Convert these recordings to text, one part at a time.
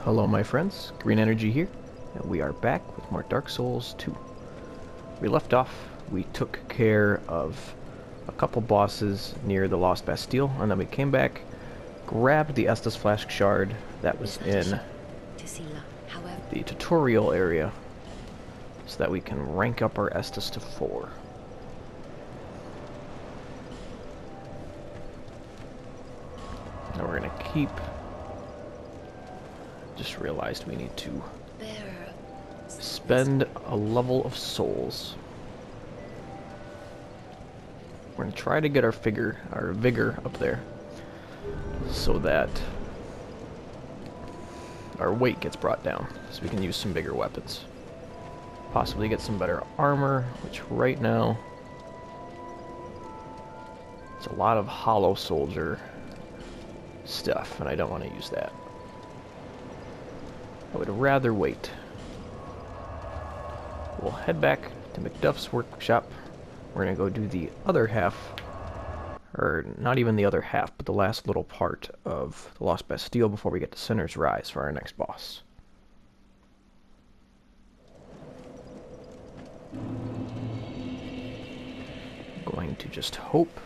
Hello my friends, Green Energy here, and we are back with more Dark Souls 2. We left off, we took care of a couple bosses near the Lost Bastille, and then we came back, grabbed the Estus Flask Shard that was in the tutorial area, so that we can rank up our Estus to 4. Now we're going to keep... Just realized we need to spend a level of souls. We're gonna try to get our vigor up there, so that our weight gets brought down, so we can use some bigger weapons. Possibly get some better armor, which right now it's a lot of hollow soldier stuff, and I don't want to use that. I would rather wait. We'll head back to Macduff's workshop. We're going to go do the other half, or not even the other half, but the last little part of the Lost Bastille before we get to Sinner's Rise for our next boss. I'm going to just hope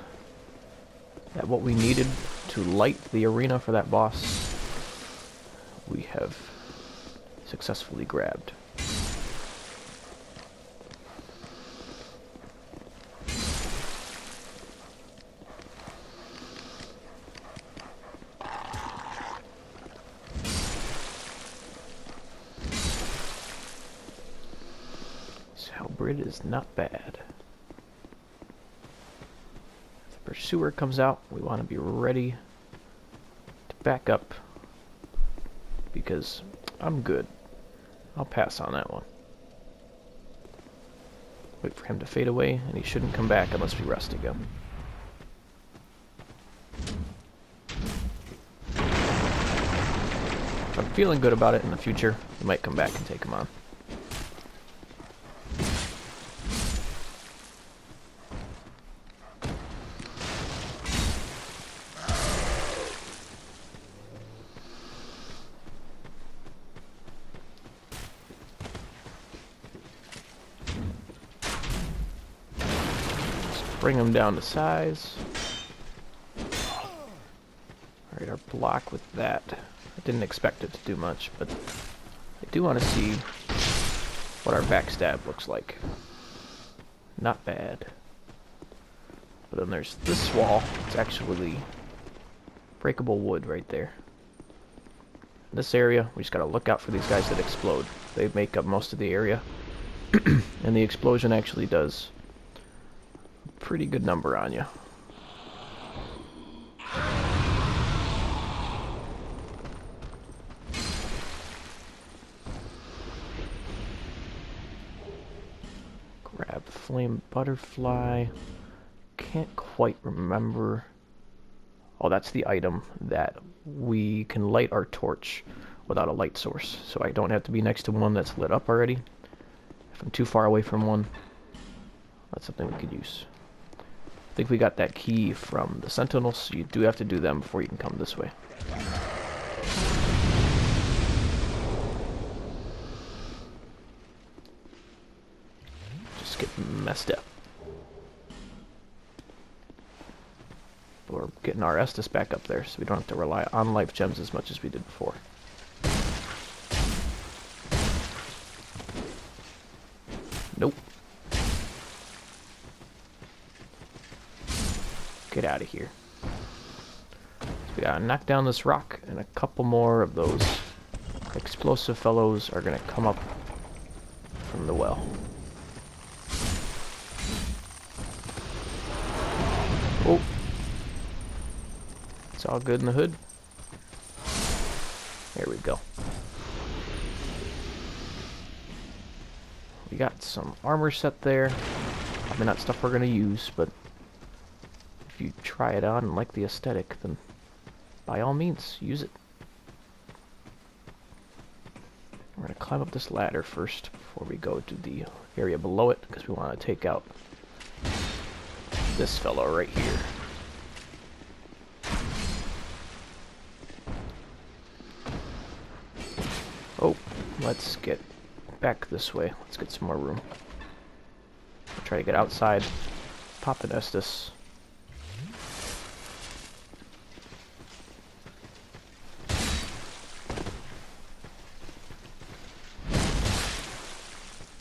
that what we needed to light the arena for that boss, we have successfully grabbed. Halberd is not bad. If the pursuer comes out, we want to be ready to back up, because I'm good. I'll pass on that one. Wait for him to fade away, and he shouldn't come back unless we rest again. If I'm feeling good about it in the future, we might come back and take him on. Bring them down to size. Alright, our block with that. I didn't expect it to do much, but I do want to see what our backstab looks like. Not bad. But then there's this wall. It's actually breakable wood right there. In this area, we just gotta look out for these guys that explode. They make up most of the area. And the explosion actually does pretty good number on you. Grab flame butterfly. Can't quite remember. Oh, that's the item that we can light our torch without a light source. So I don't have to be next to one that's lit up already. If I'm too far away from one, that's something we could use. I think we got that key from the Sentinels, so you do have to do them before you can come this way. Just get messed up. But we're getting our Estus back up there, so we don't have to rely on life gems as much as we did before. Nope. Get out of here. So we gotta knock down this rock, and a couple more of those explosive fellows are gonna come up from the well. Oh. It's all good in the hood. There we go. We got some armor set there. Probably not stuff we're gonna use, but if you try it on and like the aesthetic, then by all means, use it. We're going to climb up this ladder first before we go to the area below it, because we want to take out this fellow right here. Oh, let's get back this way. Let's get some more room. I'll try to get outside. Pop an Estus.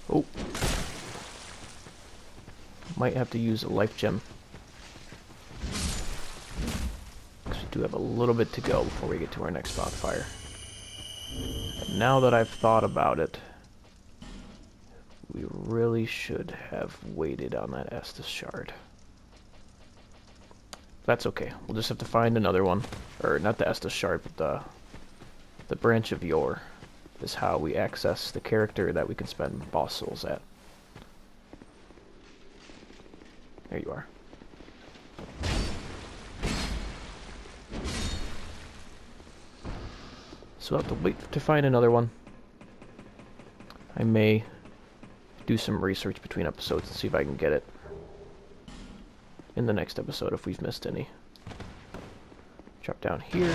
Oh. Might have to use a life gem. Because we do have a little bit to go before we get to our next bonfire. And now that I've thought about it, we really should have waited on that Estus shard. That's okay. We'll just have to find another one. Or not the Estus shard, but the Branch of Yore is how we access the character that we can spend boss souls at. There you are. So we'll have to wait to find another one. I may do some research between episodes and see if I can get it in the next episode if we've missed any. Drop down here.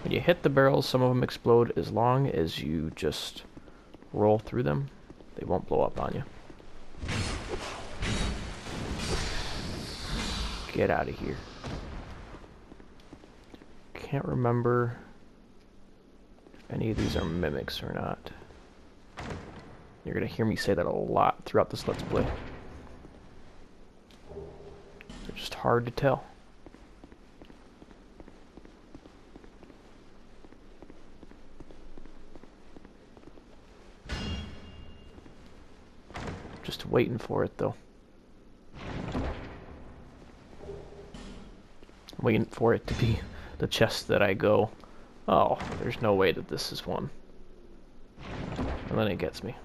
When you hit the barrels, some of them explode. As long as you just roll through them, they won't blow up on you. Get out of here. Can't remember if any of these are mimics or not. You're going to hear me say that a lot throughout this Let's Play. They're just hard to tell. Just waiting for it, though. Waiting for it to be the chest that I go, oh, there's no way that this is one. And then it gets me.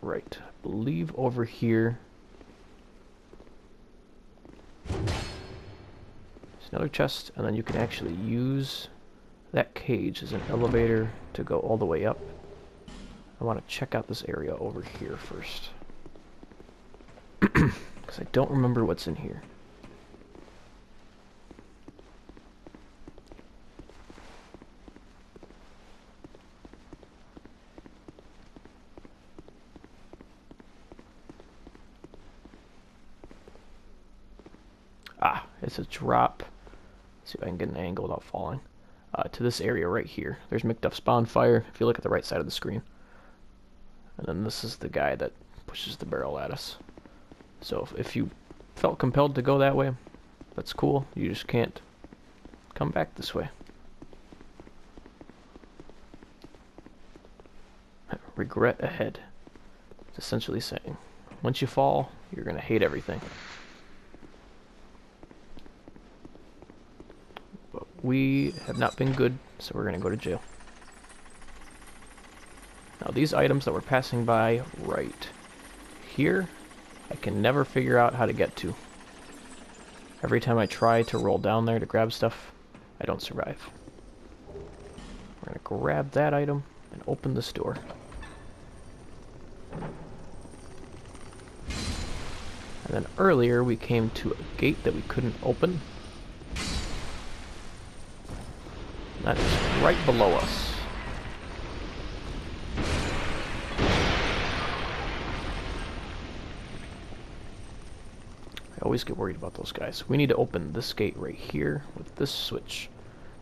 Right, I believe over here there's another chest, and then you can actually use that cage as an elevator to go all the way up. I want to check out this area over here first. Because I don't remember what's in here. Ah, it's a drop. Let's see if I can get an angle without falling. To this area right here. There's Macduff's bonfire, if you look at the right side of the screen. And then this is the guy that pushes the barrel at us. So if you felt compelled to go that way, that's cool. You just can't come back this way. Regret ahead. It's essentially saying, once you fall, you're going to hate everything. But we have not been good, so we're going to go to jail. Now these items that we're passing by right here, I can never figure out how to get to. Every time I try to roll down there to grab stuff, I don't survive. We're going to grab that item and open this door. And then earlier we came to a gate that we couldn't open. That is right below us. I always get worried about those guys. We need to open this gate right here with this switch.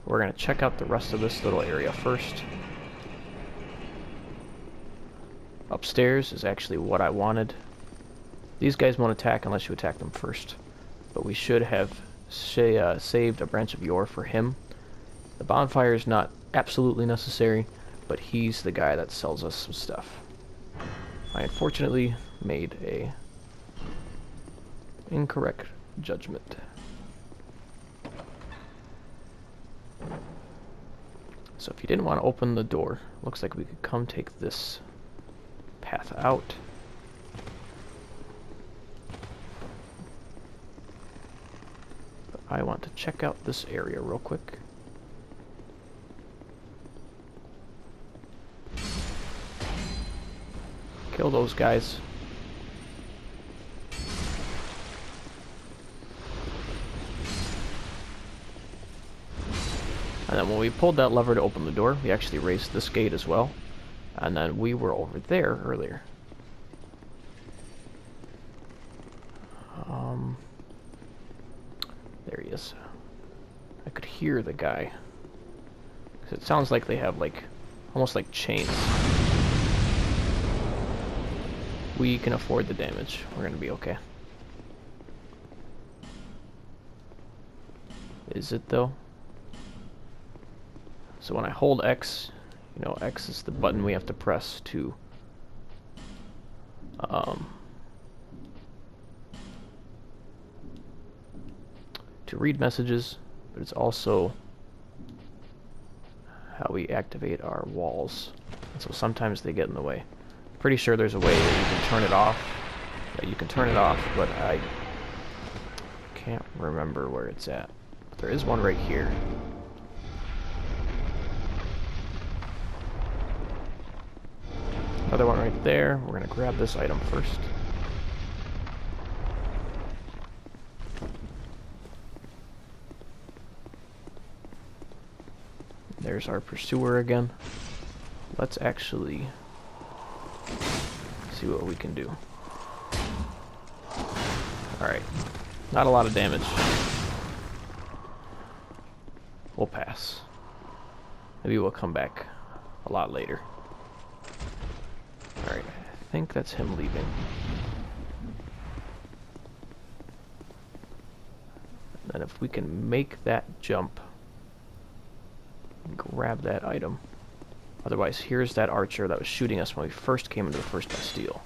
We're going to check out the rest of this little area first. Upstairs is actually what I wanted. These guys won't attack unless you attack them first. But we should have saved a Branch of Yore for him. The bonfire is not absolutely necessary, but he's the guy that sells us some stuff. I unfortunately made a incorrect judgment. So if you didn't want to open the door, looks like we could come take this path out. But I want to check out this area real quick. Kill those guys. And then when we pulled that lever to open the door, we actually raised this gate as well. And then we were over there earlier. There he is. I could hear the guy. 'Cause it sounds like they have like, almost like chains. We can afford the damage. We're gonna be okay. Is it though? So when I hold X, you know, X is the button we have to press to read messages, but it's also how we activate our walls. And so sometimes they get in the way. Pretty sure there's a way that you can turn it off. Yeah, you can turn it off, but I can't remember where it's at. But there is one right here. Another one right there. We're gonna grab this item first. There's our pursuer again. Let's actually see what we can do. Alright. Not a lot of damage. We'll pass. Maybe we'll come back a lot later. Alright, I think that's him leaving. And then if we can make that jump, grab that item. Otherwise, here's that archer that was shooting us when we first came into the first Bastille.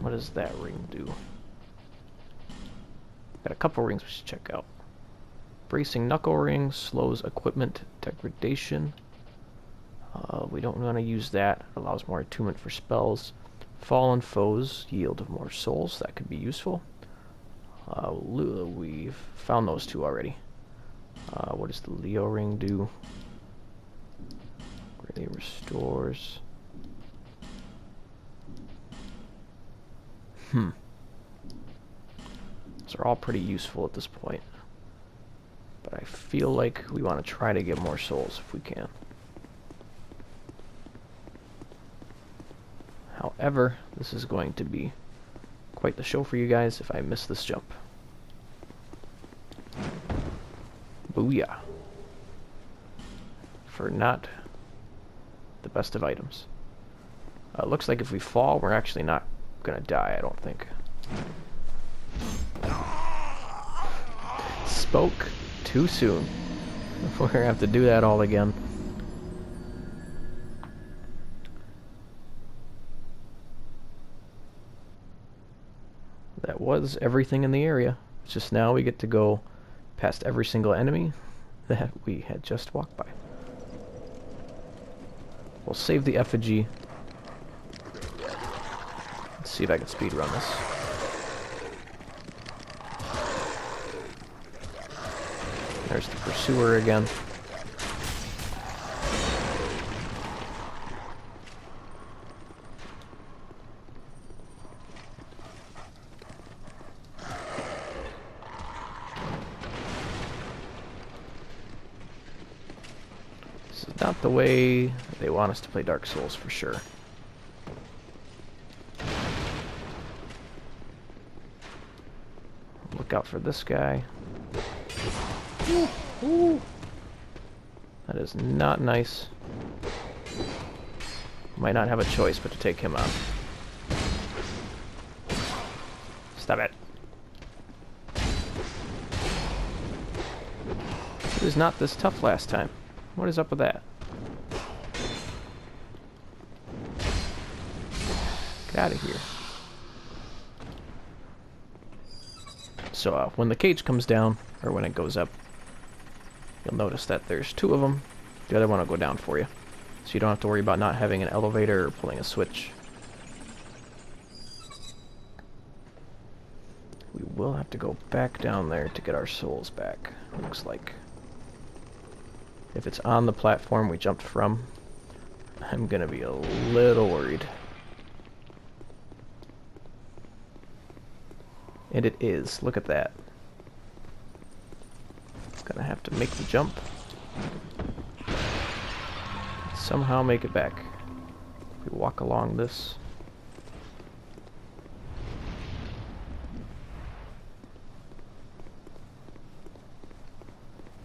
What does that ring do? Got a couple rings we should check out. Bracing knuckle ring slows equipment degradation. We don't want to use that. Allows more attunement for spells. Fallen foes yield more souls. That could be useful. We've found those two already. What does the Leo ring do? Really restores. Those are all pretty useful at this point. But I feel like we want to try to get more souls if we can. However, this is going to be quite the show for you guys if I miss this jump. Booyah. For not the best of items. Looks like if we fall, we're actually not gonna die, I don't think. Spoke too soon. We're gonna have to do that all again. That was everything in the area. It's just now we get to go past every single enemy that we had just walked by. We'll save the effigy. Let's see if I can speedrun this. There's the pursuer again. Not the way they want us to play Dark Souls, for sure. Look out for this guy. Ooh. That is not nice. Might not have a choice but to take him out. Stop it. He was not this tough last time. What is up with that? Get out of here. So when the cage comes down, or when it goes up, you'll notice that there's two of them. The other one will go down for you. So you don't have to worry about not having an elevator or pulling a switch. We will have to go back down there to get our souls back, looks like. If it's on the platform we jumped from, I'm gonna be a little worried. And it is. Look at that. Gonna have to make the jump. Somehow make it back. We walk along this.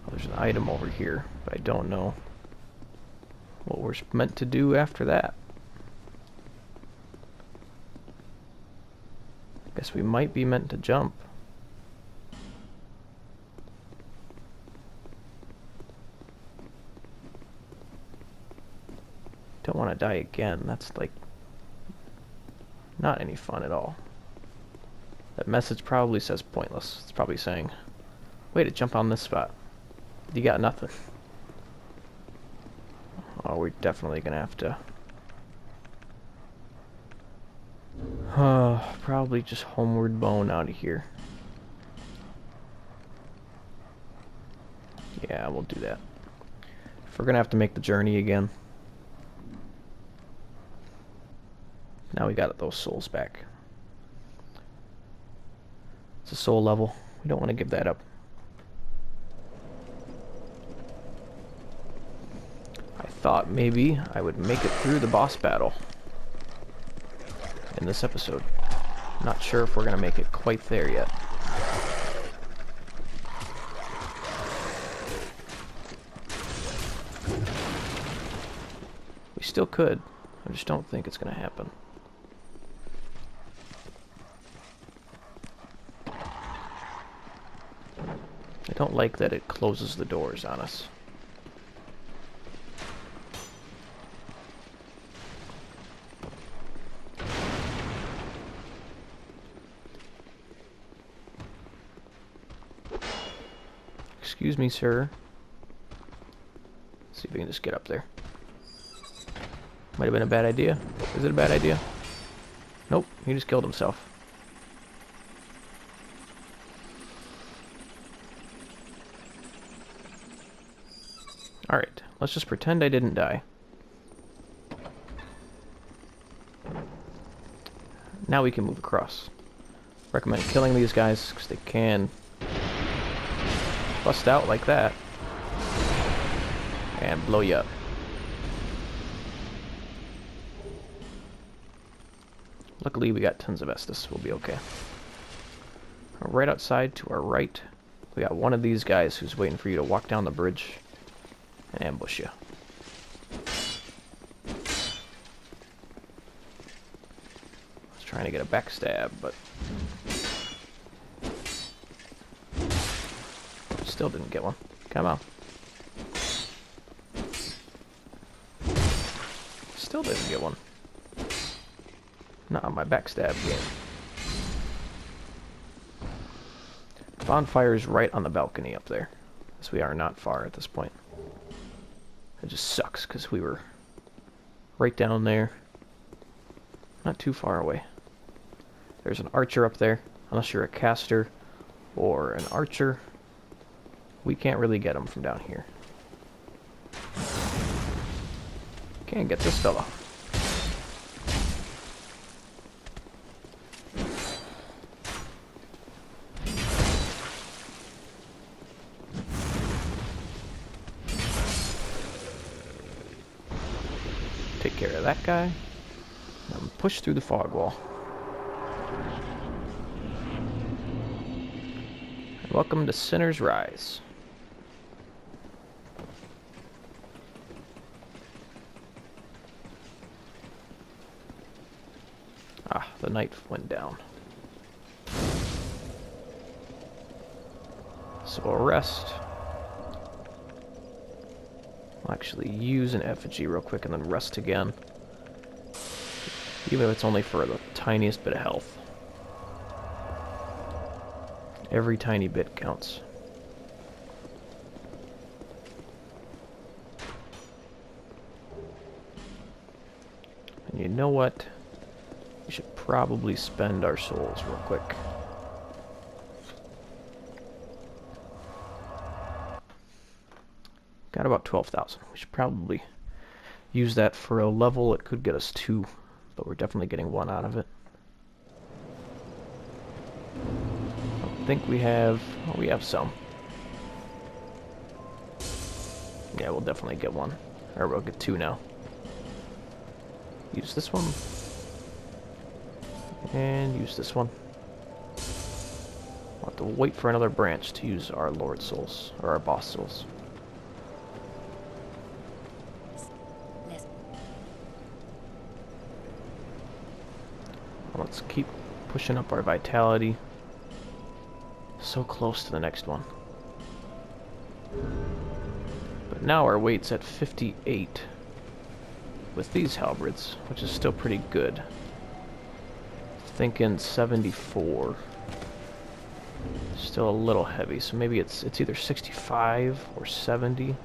Oh, there's an item over here, but I don't know what we're meant to do after that. Guess we might be meant to jump. Don't want to die again. That's like not any fun at all. That message probably says pointless. It's probably saying, way to jump on this spot. You got nothing. Oh, we're definitely gonna have to probably just homeward bone out of here. Yeah, we'll do that. If we're gonna have to make the journey again. Now we got those souls back. It's a soul level. We don't want to give that up. I thought maybe I would make it through the boss battle in this episode. Not sure if we're going to make it quite there yet. We still could. I just don't think it's going to happen. I don't like that it closes the doors on us. Excuse me, sir. Let's see if we can just get up there. Might have been a bad idea. Is it a bad idea? Nope, he just killed himself. Alright, let's just pretend I didn't die. Now we can move across. Recommend killing these guys because they can bust out like that and blow you up. Luckily we got tons of Estus. We'll be okay. Right outside to our right, we got one of these guys who's waiting for you to walk down the bridge and ambush you. I was trying to get a backstab, but still didn't get one. Come on. Still didn't get one. Not on my backstab game. Bonfire's right on the balcony up there, as we are not far at this point. It just sucks because we were right down there, not too far away. There's an archer up there. Unless you're a caster or an archer, we can't really get him from down here. Can't get this fella. Take care of that guy. And push through the fog wall. And welcome to Sinner's Rise. Ah, the night went down. So a rest. I'll actually use an effigy real quick and then rest again. Even if it's only for the tiniest bit of health. Every tiny bit counts. And you know what? We should probably spend our souls real quick. Got about 12,000. We should probably use that for a level. It could get us 2, but we're definitely getting 1 out of it. think we have... Oh, we have some. Yeah, we'll definitely get one. Or we'll get two now. Use this one. And use this one. We'll have to wait for another branch to use our Lord Souls. Or our Boss Souls. Let's keep pushing up our vitality. So close to the next one. But now our weight's at 58 with these halberds, which is still pretty good. Thinking 74. Still a little heavy, so maybe it's either 65 or 70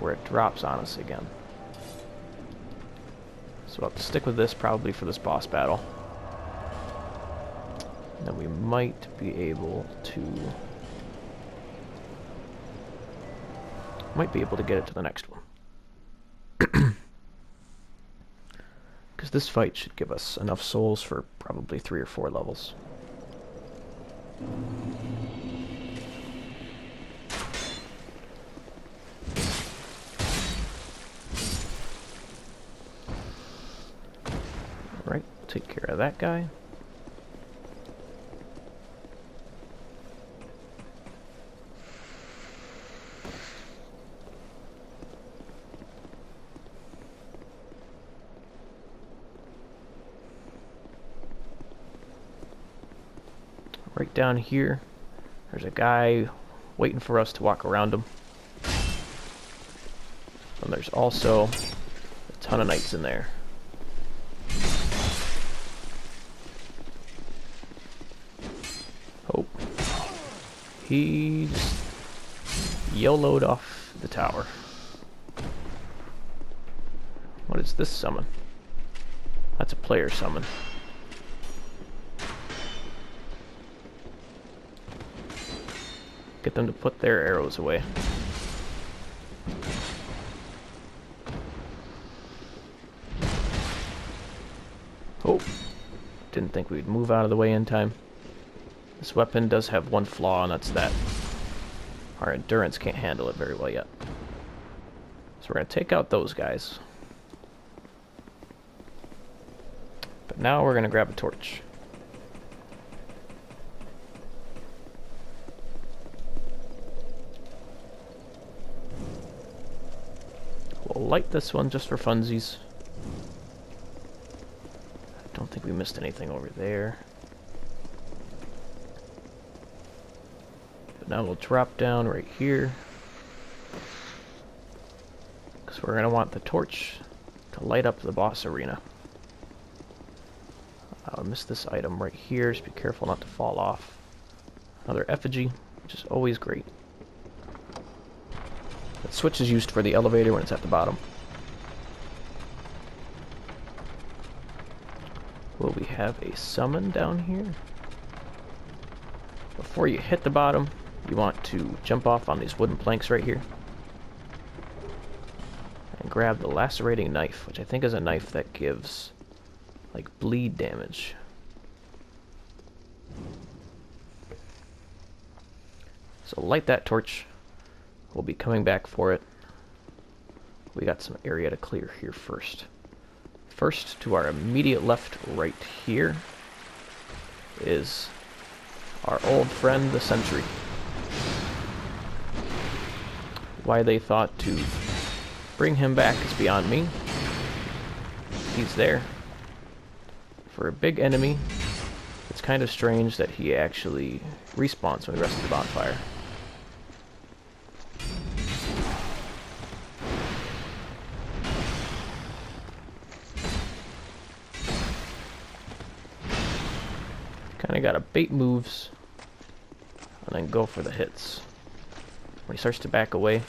where it drops on us again. So we'll have to stick with this probably for this boss battle. Then we might be able to get it to the next one. Because this fight should give us enough souls for probably 3 or 4 levels. Alright, take care of that guy. Right down here, there's a guy waiting for us to walk around him. And there's also a ton of knights in there. Oh. He just YOLO'd off the tower. What is this summon? That's a player summon. Get them to put their arrows away. Oh, didn't think we'd move out of the way in time. This weapon does have one flaw, and that's that our endurance can't handle it very well yet. So we're going to take out those guys. But now we're going to grab a torch. We'll light this one just for funsies. I don't think we missed anything over there. But now we'll drop down right here. Because we're going to want the torch to light up the boss arena. I missed this item right here, so be careful not to fall off. Another effigy, which is always great. That switch is used for the elevator when it's at the bottom. Will we have a summon down here? Before you hit the bottom, you want to jump off on these wooden planks right here. And grab the lacerating knife, which I think is a knife that gives, like, bleed damage. So light that torch. We'll be coming back for it. We got some area to clear here first. First, to our immediate left right here is our old friend, the Sentry. Why they thought to bring him back is beyond me. He's there. For a big enemy, it's kind of strange that he actually respawns when we rest of the bonfire. Kind of got to bait moves and then go for the hits. When he starts to back away,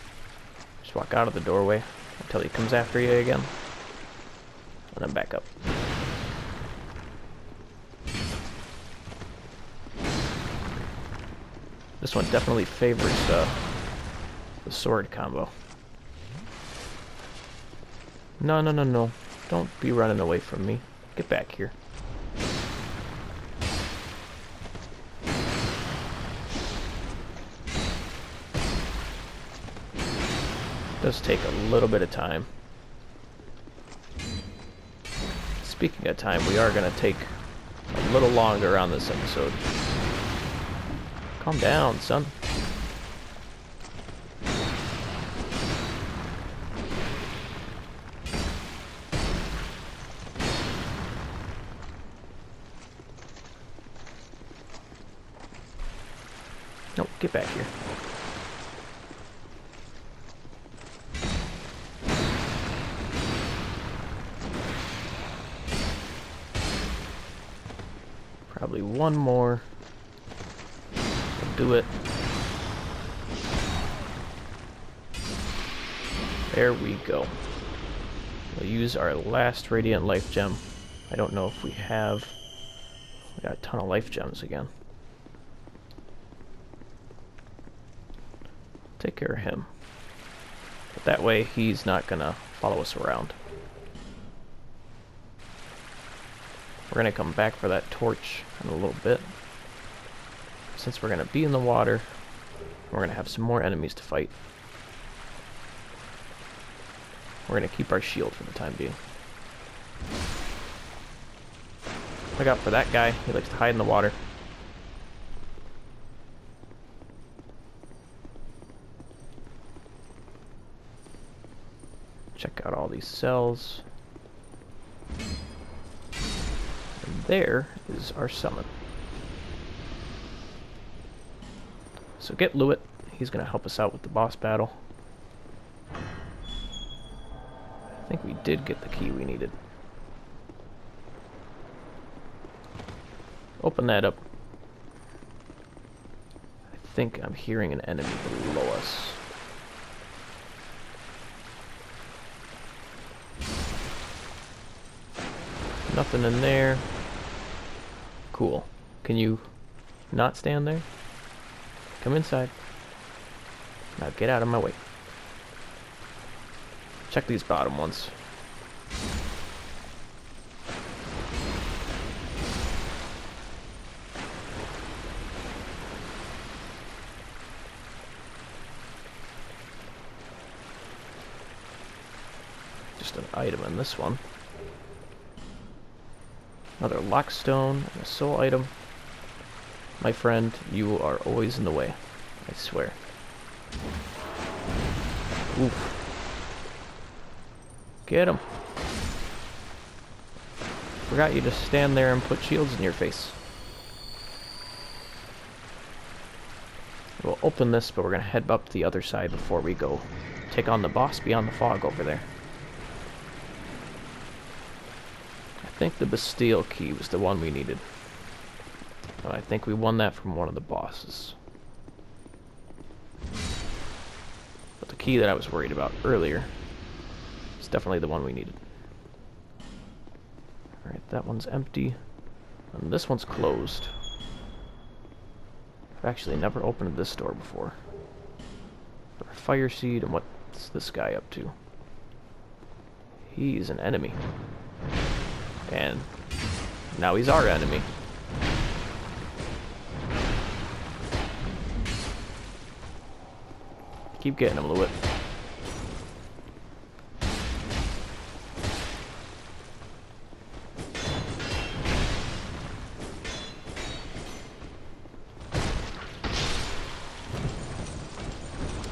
just walk out of the doorway until he comes after you again, and then back up. This one definitely favors the sword combo. No, no, no, no. Don't be running away from me. Get back here. does take a little bit of time. Speaking of time, we are going to take a little longer on this episode. Calm down, son. No, get back here. Probably one more. We'll do it. There we go. We'll use our last Radiant Life Gem. I don't know if we have... We got a ton of life gems again. Take care of him. But that way he's not gonna follow us around. We're gonna come back for that torch in a little bit. Since we're gonna be in the water, we're gonna have some more enemies to fight. We're gonna keep our shield for the time being. Look out for that guy. He likes to hide in the water. Check out all these cells. And there is our summon. So get Lewitt. He's going to help us out with the boss battle. I think we did get the key we needed. Open that up. I think I'm hearing an enemy below us. Nothing in there. Cool. Can you not stand there? Come inside. Now get out of my way. Check these bottom ones. Just an item in this one. Another lockstone and a soul item. My friend, you are always in the way. I swear. Oof. Get him. Forgot you just stand there and put shields in your face. We'll open this, but we're going to head up to the other side before we go take on the boss beyond the fog over there. I think the Bastille key was the one we needed. I think we won that from one of the bosses. But the key that I was worried about earlier is definitely the one we needed. Alright, that one's empty. And this one's closed. I've actually never opened this door before. For a fire seed, and what's this guy up to? He's an enemy. And now he's our enemy. Keep getting him, Lewitt.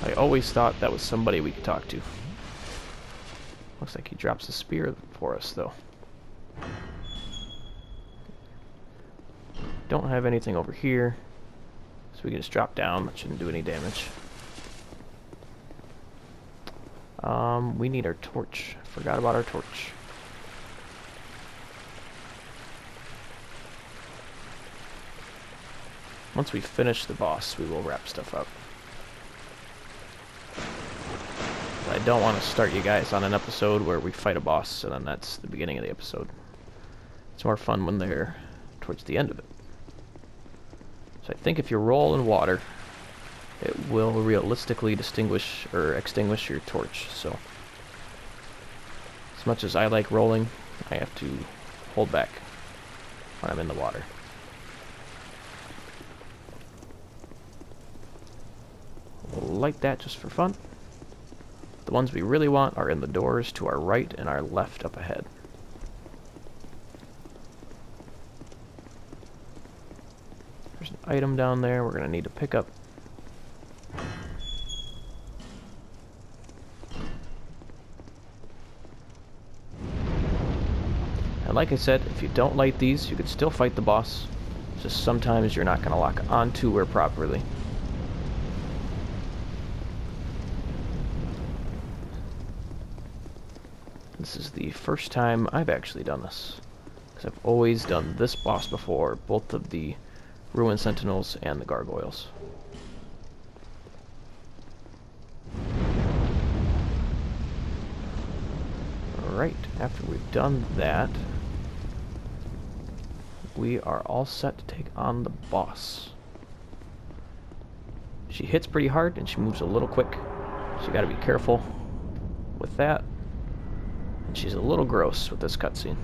I always thought that was somebody we could talk to. Looks like he drops a spear for us, though. Don't have anything over here, so we can just drop down. That shouldn't do any damage. We need our torch. Forgot about our torch. Once we finish the boss, we will wrap stuff up. But I don't want to start you guys on an episode where we fight a boss, and then that's the beginning of the episode. It's more fun when they're towards the end of it. So I think if you roll in water, it will realistically extinguish your torch. So as much as I like rolling, I have to hold back when I'm in the water. We'll light that just for fun. The ones we really want are in the doors to our right and our left up ahead. There's an item down there we're going to need to pick up. And like I said, if you don't light these, you could still fight the boss. Just sometimes you're not going to lock onto her properly. This is the first time I've actually done this, because I've always done this boss before, both of the Ruin Sentinels and the Gargoyles. Alright, after we've done that, we are all set to take on the boss. She hits pretty hard and she moves a little quick, so you gotta be careful with that. And she's a little gross with this cutscene.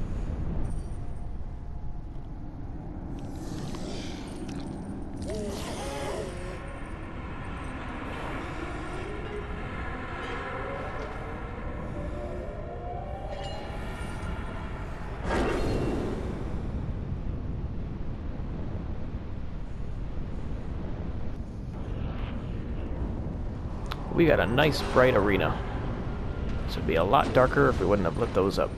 We got a nice bright arena. This would be a lot darker if we wouldn't have lit those up.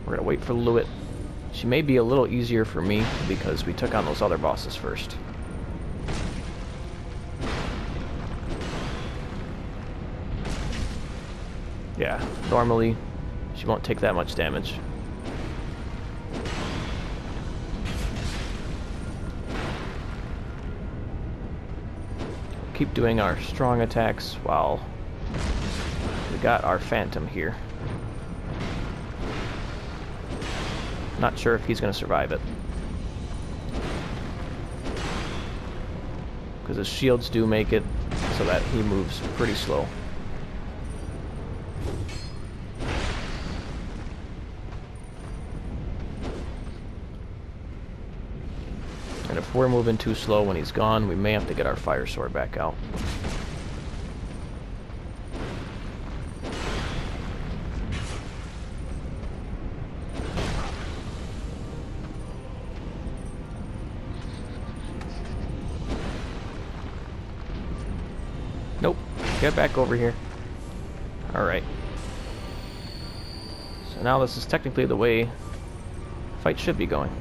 We're gonna wait for Luit. She may be a little easier for me because we took on those other bosses first. Yeah, normally she won't take that much damage. Keep doing our strong attacks while we got our Phantom here. Not sure if he's going to survive it, because his shields do make it so that he moves pretty slow. And if we're moving too slow when he's gone, we may have to get our fire sword back out. Nope. Get back over here. Alright. So now this is technically the way the fight should be going.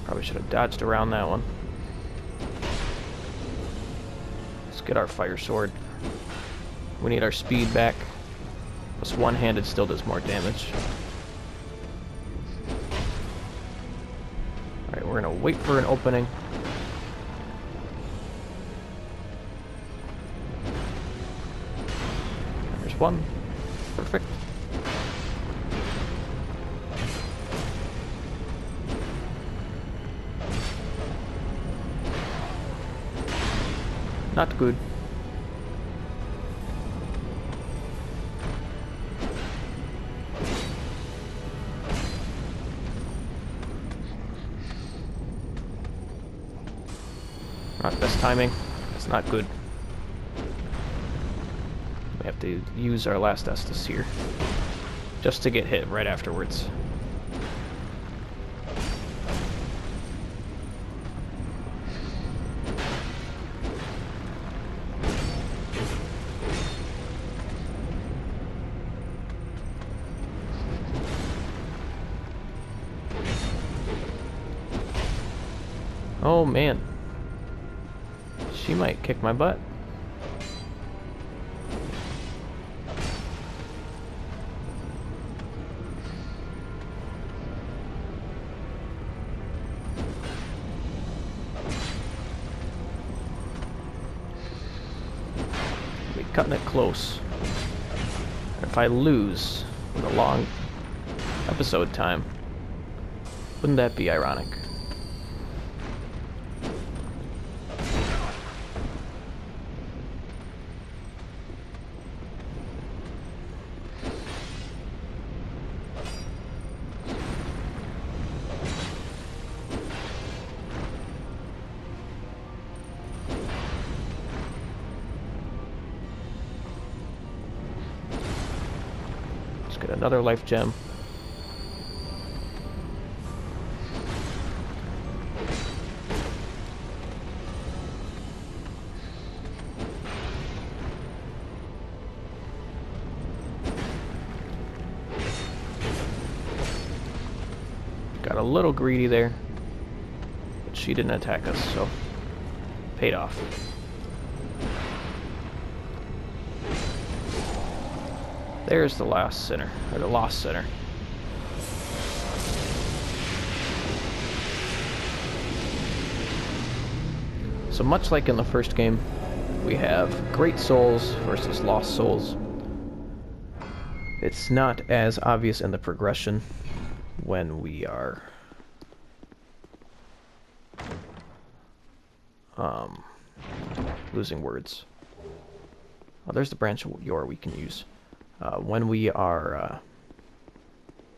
Probably should have dodged around that one. Let's get our fire sword. We need our speed back. Plus one-handed still does more damage. Alright, we're gonna wait for an opening. There's one. Perfect. Not good. Not best timing. It's not good. We have to use our last Estus here, just to get hit right afterwards. Oh man, she might kick my butt. We're cutting it close. If I lose with a long episode time, wouldn't that be ironic? Get another life gem. Got a little greedy there, but she didn't attack us, so paid off. There's the last center, or the lost center. So much like in the first game, we have Great Souls versus Lost Souls. It's not as obvious in the progression when we are losing words. Oh, there's the branch of Yor we can use. When we are,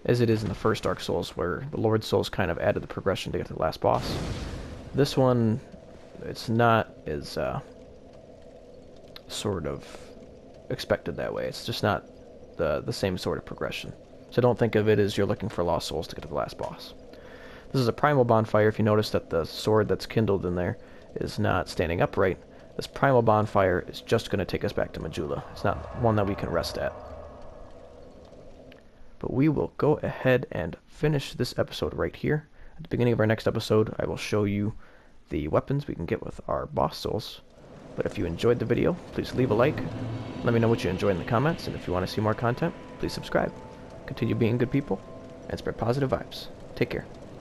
as it is in the first Dark Souls, where the Lord Souls kind of added the progression to get to the last boss. This one, it's not as sort of expected that way. It's just not the same sort of progression. So don't think of it as you're looking for Lost Souls to get to the last boss. This is a primal bonfire. If you notice that the sword that's kindled in there is not standing upright, this primal bonfire is just going to take us back to Majula. It's not one that we can rest at. But we will go ahead and finish this episode right here. At the beginning of our next episode, I will show you the weapons we can get with our boss souls. But if you enjoyed the video, please leave a like. Let me know what you enjoyed in the comments, and if you want to see more content, please subscribe. Continue being good people, and spread positive vibes. Take care.